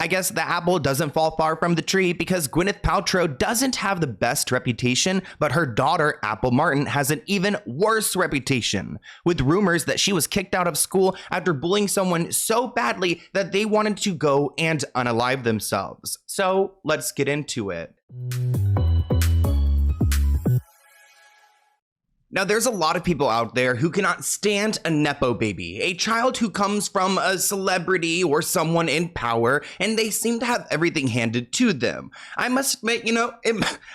I guess the apple doesn't fall far from the tree because Gwyneth Paltrow doesn't have the best reputation, but her daughter, Apple Martin, has an even worse reputation, with rumors that she was kicked out of school after bullying someone so badly that they wanted to go and unalive themselves. So let's get into it. Now, there's a lot of people out there who cannot stand a Nepo-Baby, a child who comes from a celebrity or someone in power, and they seem to have everything handed to them. I must admit,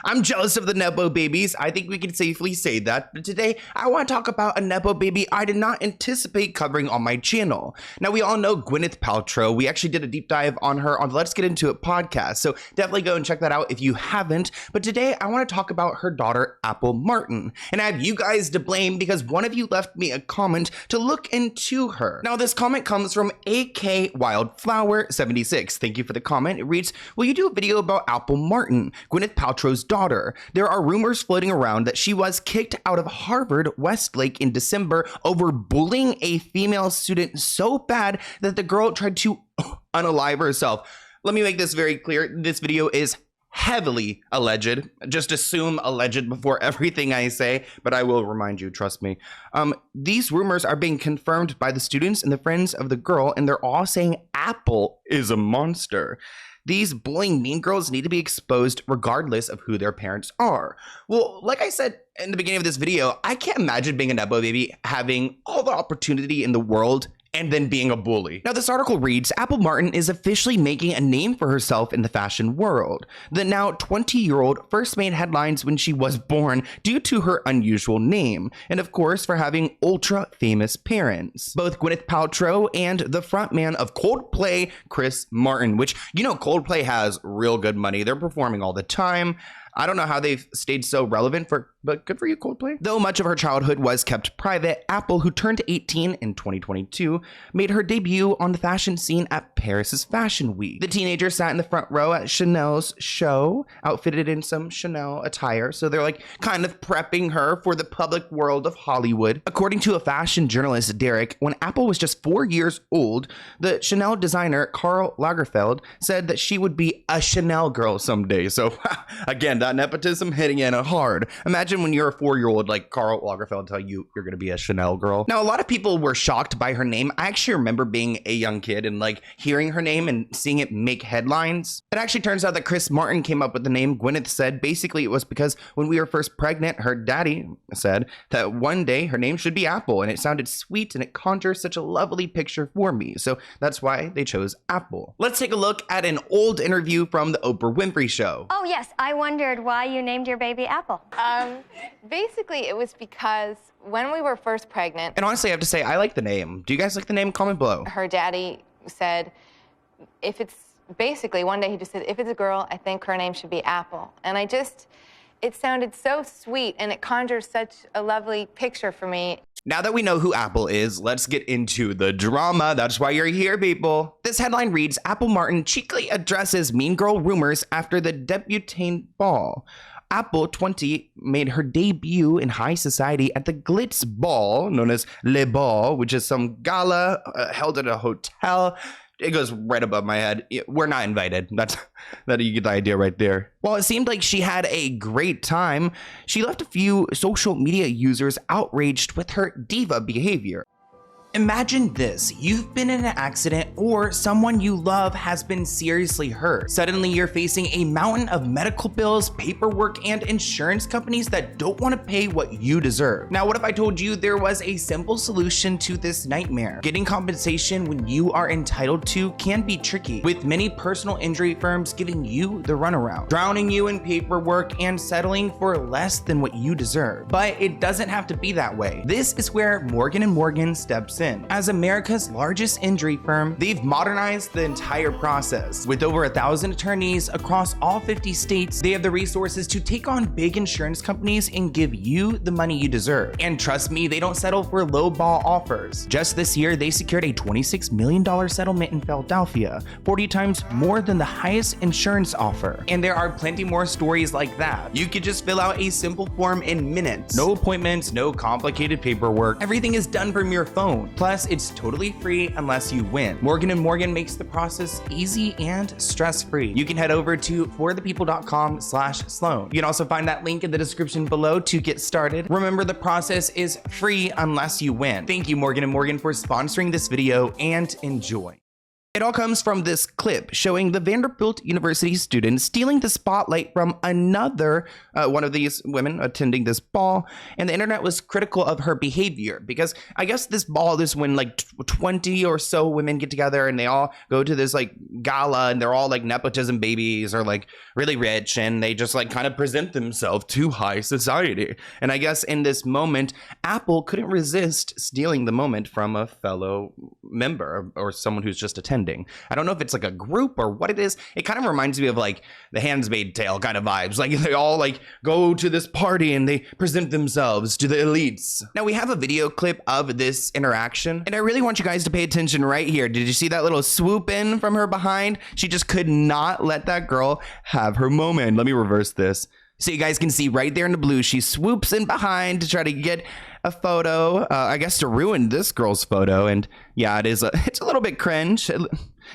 I'm jealous of the Nepo-Babies. I think we can safely say that. But today, I want to talk about a Nepo-Baby I did not anticipate covering on my channel. Now, we all know Gwyneth Paltrow. We actually did a deep dive on her on the Let's Get Into It podcast, so definitely go and check that out if you haven't. But today, I want to talk about her daughter, Apple Martin, and I have you guys to blame because one of you left me a comment to look into her. Now, this comment comes from AK Wildflower 76. Thank you for the comment. It reads, "Will you do a video about Apple Martin, Gwyneth Paltrow's daughter? There are rumors floating around that she was kicked out of Harvard Westlake in December over bullying a female student so bad that the girl tried to unalive herself." Let me make this very clear. This video is heavily alleged. Just assume alleged before everything I say, but I will remind you, trust me. These rumors are being confirmed by the students and the friends of the girl, and they're all saying Apple is a monster. These bullying mean girls need to be exposed regardless of who their parents are. Well, like I said in the beginning of this video, I can't imagine being a Nepo-Baby having all the opportunity in the world and then being a bully. Now, this article reads, Apple Martin is officially making a name for herself in the fashion world. The now 20-year-old first made headlines when she was born due to her unusual name, and of course for having ultra-famous parents. Both Gwyneth Paltrow and the frontman of Coldplay, Chris Martin, which, Coldplay has real good money. They're performing all the time. I don't know how they've stayed so relevant, but good for you, Coldplay. Though much of her childhood was kept private, Apple, who turned 18 in 2022, made her debut on the fashion scene at Paris's Fashion Week. The teenager sat in the front row at Chanel's show, outfitted in some Chanel attire, so they're kind of prepping her for the public world of Hollywood. According to a fashion journalist, Derek, when Apple was just 4 years old, the Chanel designer, Karl Lagerfeld, said that she would be a Chanel girl someday. So again, that nepotism hitting in hard. Imagine when you're a 4-year-old like Karl Lagerfeld tell you you're going to be a Chanel girl. Now, a lot of people were shocked by her name. I actually remember being a young kid and hearing her name and seeing it make headlines. It actually turns out that Chris Martin came up with the name. Gwyneth said basically it was because when we were first pregnant, her daddy said that one day her name should be Apple, and it sounded sweet and it conjures such a lovely picture for me. So that's why they chose Apple. Let's take a look at an old interview from the Oprah Winfrey Show. Oh yes, I wondered why you named your baby Apple. Basically, it was because when we were first pregnant... And honestly, I have to say, I like the name. Do you guys like the name? Comment below. Her daddy said, one day he just said, if it's a girl, I think her name should be Apple. And it sounded so sweet, and it conjures such a lovely picture for me. Now that we know who Apple is, let's get into the drama. That's why you're here, people. This headline reads, Apple Martin cheekily addresses mean girl rumors after the debutante ball. Apple, 20, made her debut in high society at the Glitz Ball, known as Le Ball, which is some gala held at a hotel. It goes right above my head. We're not invited. That you get the idea right there. While it seemed like she had a great time, she left a few social media users outraged with her diva behavior. Imagine this, you've been in an accident or someone you love has been seriously hurt. Suddenly you're facing a mountain of medical bills, paperwork, and insurance companies that don't want to pay what you deserve. Now, what if I told you there was a simple solution to this nightmare? Getting compensation when you are entitled to can be tricky, with many personal injury firms giving you the runaround, drowning you in paperwork and settling for less than what you deserve. But it doesn't have to be that way. This is where Morgan & Morgan steps in. As America's largest injury firm, they've modernized the entire process. With over 1,000 attorneys across all 50 states, they have the resources to take on big insurance companies and give you the money you deserve. And trust me, they don't settle for low-ball offers. Just this year, they secured a $26 million settlement in Philadelphia, 40 times more than the highest insurance offer. And there are plenty more stories like that. You could just fill out a simple form in minutes. No appointments, no complicated paperwork. Everything is done from your phone. Plus, it's totally free unless you win. Morgan & Morgan makes the process easy and stress-free. You can head over to forthepeople.com/Sloan. You can also find that link in the description below to get started. Remember, the process is free unless you win. Thank you, Morgan & Morgan, for sponsoring this video, and enjoy. It all comes from this clip showing the Vanderbilt University student stealing the spotlight from another one of these women attending this ball, and the internet was critical of her behavior because I guess this ball is when like 20 or so women get together and they all go to this like gala and they're all like nepotism babies or like really rich and they just like kind of present themselves to high society. And I guess in this moment, Apple couldn't resist stealing the moment from a fellow member or someone who's just attending. I don't know if it's like a group or what it is. It kind of reminds me of like the Handmaid's Tale kind of vibes. Like they all like go to this party and they present themselves to the elites. Now we have a video clip of this interaction and I really want you guys to pay attention right here. Did you see that little swoop in from her behind? She just could not let that girl have her moment. Let me reverse this. So you guys can see right there in the blue, she swoops in behind to try to get a photo, I guess to ruin this girl's photo. And yeah, it's a little bit cringe.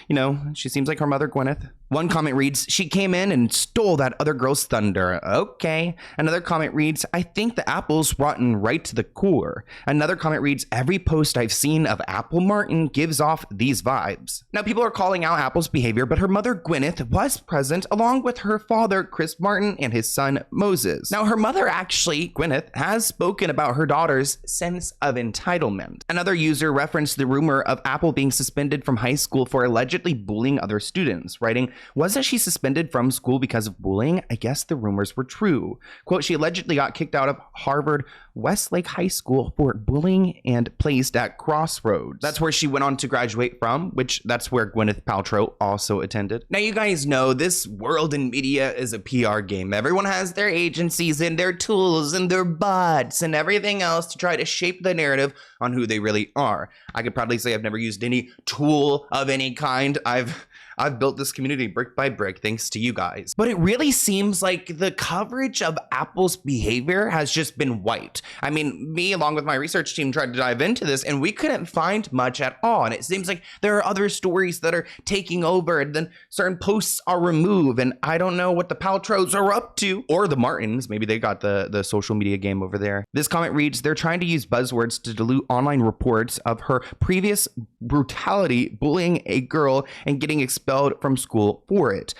You know, she seems like her mother, Gwyneth. One comment reads, she came in and stole that other girl's thunder. Okay. Another comment reads, I think the apple's rotten right to the core. Another comment reads, every post I've seen of Apple Martin gives off these vibes. Now people are calling out Apple's behavior, but her mother, Gwyneth, was present along with her father, Chris Martin, and his son, Moses. Now her mother, actually, Gwyneth, has spoken about her daughter's sense of entitlement. Another user referenced the rumor of Apple being suspended from high school for allegedly bullying other students, writing, wasn't she suspended from school because of bullying? I guess the rumors were true. Quote, she allegedly got kicked out of Harvard Westlake High School for bullying and placed at Crossroads. That's where she went on to graduate from, which that's where Gwyneth Paltrow also attended. Now you guys know this world in media is a PR game. Everyone has their agencies and their tools and their bots and everything else to try to shape the narrative on who they really are. I could probably say I've never used any tool of any kind. I've built this community brick by brick thanks to you guys. But it really seems like the coverage of Apple's behavior has just been wiped. I mean, me along with my research team tried to dive into this and we couldn't find much at all. And it seems like there are other stories that are taking over and then certain posts are removed. And I don't know what the Paltrows are up to, or the Martins. Maybe they got the social media game over there. This comment reads, they're trying to use buzzwords to dilute online reports of her previous brutality, bullying a girl and getting expelled from school for it.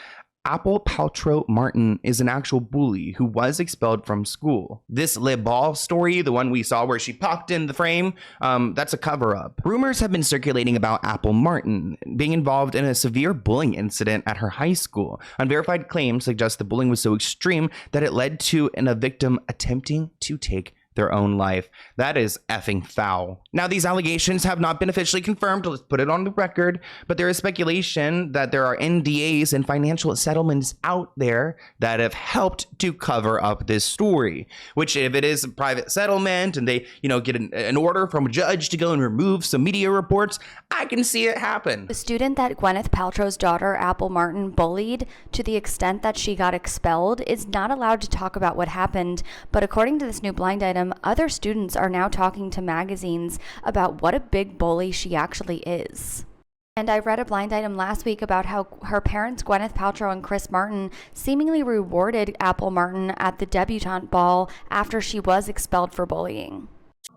Apple Paltrow Martin is an actual bully who was expelled from school. This Le Ball story, the one we saw where she popped in the frame, that's a cover-up. Rumors have been circulating about Apple Martin being involved in a severe bullying incident at her high school. Unverified claims suggest the bullying was so extreme that it led to a victim attempting to take their own life. That is effing foul. Now, these allegations have not been officially confirmed. Let's put it on the record. But there is speculation that there are NDAs and financial settlements out there that have helped to cover up this story. Which, if it is a private settlement and they, get an order from a judge to go and remove some media reports, I can see it happen. The student that Gwyneth Paltrow's daughter, Apple Martin, bullied to the extent that she got expelled is not allowed to talk about what happened. But according to this new blind item, other students are now talking to magazines about what a big bully she actually is. And I read a blind item last week about how her parents, Gwyneth Paltrow and Chris Martin, seemingly rewarded Apple Martin at the debutante ball after she was expelled for bullying.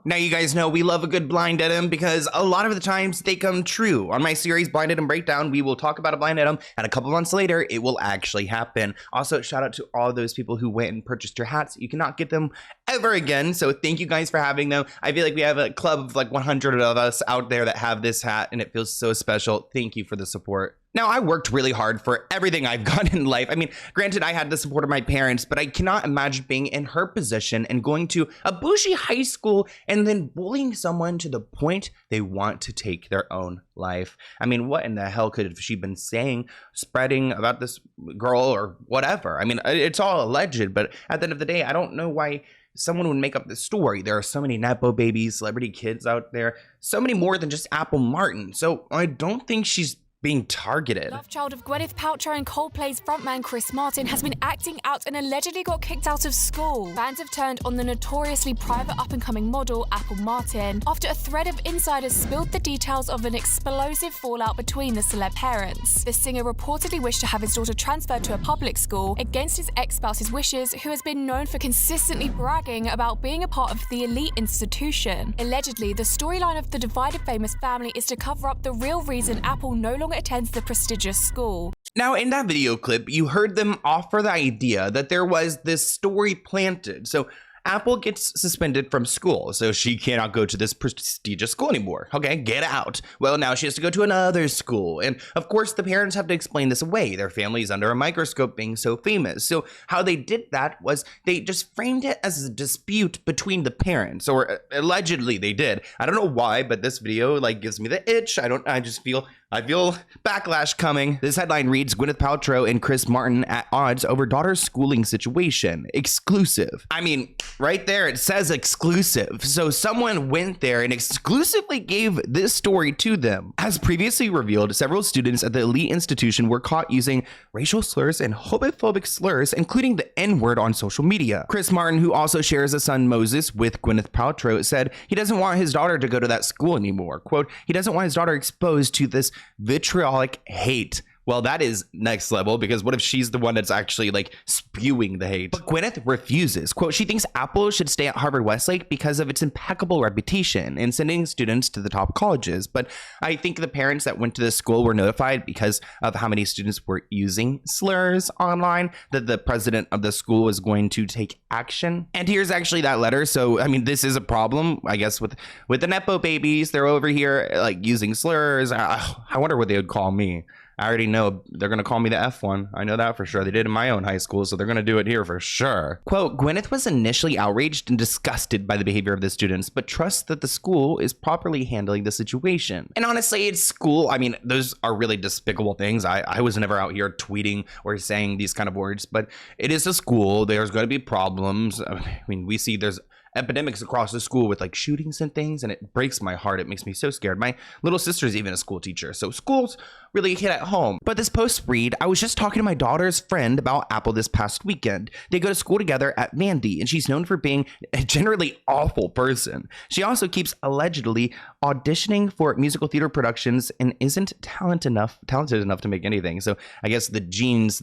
Now, you guys know we love a good blind item because a lot of the times they come true. On my series, Blind Item Breakdown, we will talk about a blind item and a couple months later, it will actually happen. Also, shout out to all those people who went and purchased your hats. You cannot get them ever again. So thank you guys for having them. I feel like we have a club of like 100 of us out there that have this hat and it feels so special. Thank you for the support. Now, I worked really hard for everything I've gotten in life. I mean, granted, I had the support of my parents, but I cannot imagine being in her position and going to a bougie high school and then bullying someone to the point they want to take their own life. I mean, what in the hell could she been saying, spreading about this girl or whatever? I mean, it's all alleged, but at the end of the day, I don't know why someone would make up this story. There are so many Nepo-Babies, celebrity kids out there, so many more than just Apple Martin. So I don't think she's being targeted. Love child of Gwyneth Paltrow and Coldplay's frontman Chris Martin has been acting out and allegedly got kicked out of school. Fans have turned on the notoriously private up-and-coming model Apple Martin after a thread of insiders spilled the details of an explosive fallout between the celeb parents. The singer reportedly wished to have his daughter transferred to a public school against his ex-spouse's wishes, who has been known for consistently bragging about being a part of the elite institution. Allegedly, the storyline of the divided famous family is to cover up the real reason Apple no longer attends the prestigious school. Now, in that video clip, you heard them offer the idea that there was this story planted. So Apple gets suspended from school, so she cannot go to this prestigious school anymore. Okay, get out. Well, now she has to go to another school. And of course, the parents have to explain this away. Their family is under a microscope being so famous. So how they did that was they just framed it as a dispute between the parents, or allegedly they did. I don't know why, but this video like gives me the itch. I feel backlash coming. This headline reads, Gwyneth Paltrow and Chris Martin at odds over daughter's schooling situation. Exclusive. I mean, right there, it says exclusive. So someone went there and exclusively gave this story to them. As previously revealed, several students at the elite institution were caught using racial slurs and homophobic slurs, including the N-word on social media. Chris Martin, who also shares a son Moses with Gwyneth Paltrow, said he doesn't want his daughter to go to that school anymore. Quote, he doesn't want his daughter exposed to this vitriolic hate. Well, that is next level, because what if she's the one that's actually like spewing the hate? But Gwyneth refuses. Quote, she thinks Apple should stay at Harvard Westlake because of its impeccable reputation in sending students to the top colleges. But I think the parents that went to this school were notified because of how many students were using slurs online, that the president of the school was going to take action. And here's actually that letter. So, I mean, this is a problem, I guess, with the Nepo-Babies. They're over here like using slurs. I wonder what they would call me. I already know they're going to call me the F one. I know that for sure. They did in my own high school, so they're going to do it here for sure. Quote, Gwyneth was initially outraged and disgusted by the behavior of the students, but trusts that the school is properly handling the situation. And honestly, it's school. I mean, those are really despicable things. I was never out here tweeting or saying these kind of words, but it is a school. There's going to be problems. I mean, we see there's epidemics across the school with like shootings and things, and it breaks my heart. It makes me so scared. My little sister's even a school teacher, so schools really hit at home. But this post read, I was just talking to my daughter's friend about Apple this past weekend. They go to school together at Vandy, and she's known for being a generally awful person. She also keeps allegedly auditioning for musical theater productions and isn't talented enough to make anything. So I guess the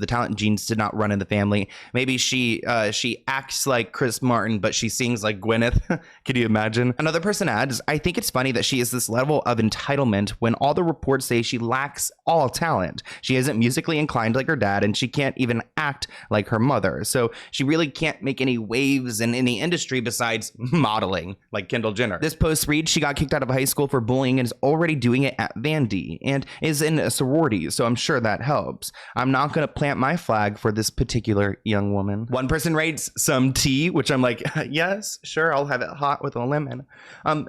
talent genes did not run in the family. Maybe she acts like Chris Martin, but she sings like Gwyneth. Can you imagine? Another person adds, I think it's funny that she has this level of entitlement when all the reports say she lacks all talent. She isn't musically inclined like her dad, and she can't even act like her mother. So she really can't make any waves in any industry besides modeling, like Kendall Jenner. This post reads, she got kicked out of high school for bullying and is already doing it at Vandy and is in a sorority, so I'm sure that helps. I'm not going to plant my flag for this particular young woman. One person rates some tea, which I'm like, yes, sure, I'll have it hot with a lemon.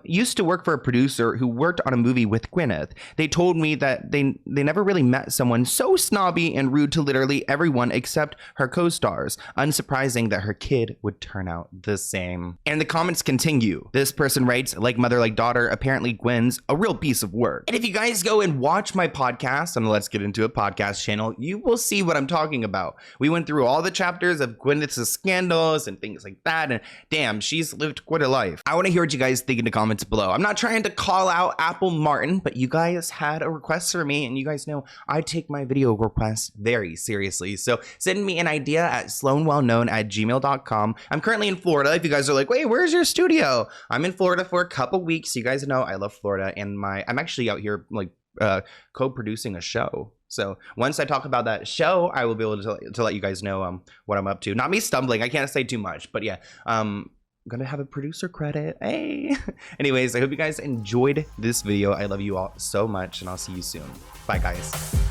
Used to work for a producer who worked on a movie with Gwyneth. They told me that they never really met someone so snobby and rude to literally everyone except her co-stars. Unsurprising that her kid would turn out the same. And the comments continue. This person writes, like mother, like daughter, apparently Gwen's a real piece of work. And if you guys go and watch my podcast on the Let's Get Into It podcast channel, you will see what I'm talking about. We went through all the chapters of Gwyneth's scandals and things like that, and damn, she's lived quite a life. I want to hear what you guys think in the comments below. I'm not trying to call out Apple Martin, but you guys had a request for me, and you guys know I take my video requests very seriously. So send me an idea at SloanWellKnown@gmail.com. I'm currently in Florida. If you guys are like, wait, where's your studio? I'm in Florida for a couple weeks. You guys know I love Florida, and I'm actually out here like co-producing a show. So once I talk about that show, I will be able to let you guys know what I'm up to. Not me stumbling. I can't say too much, but yeah, I'm gonna have a producer credit. Hey. Anyways, I hope you guys enjoyed this video. I love you all so much, and I'll see you soon. Bye, guys.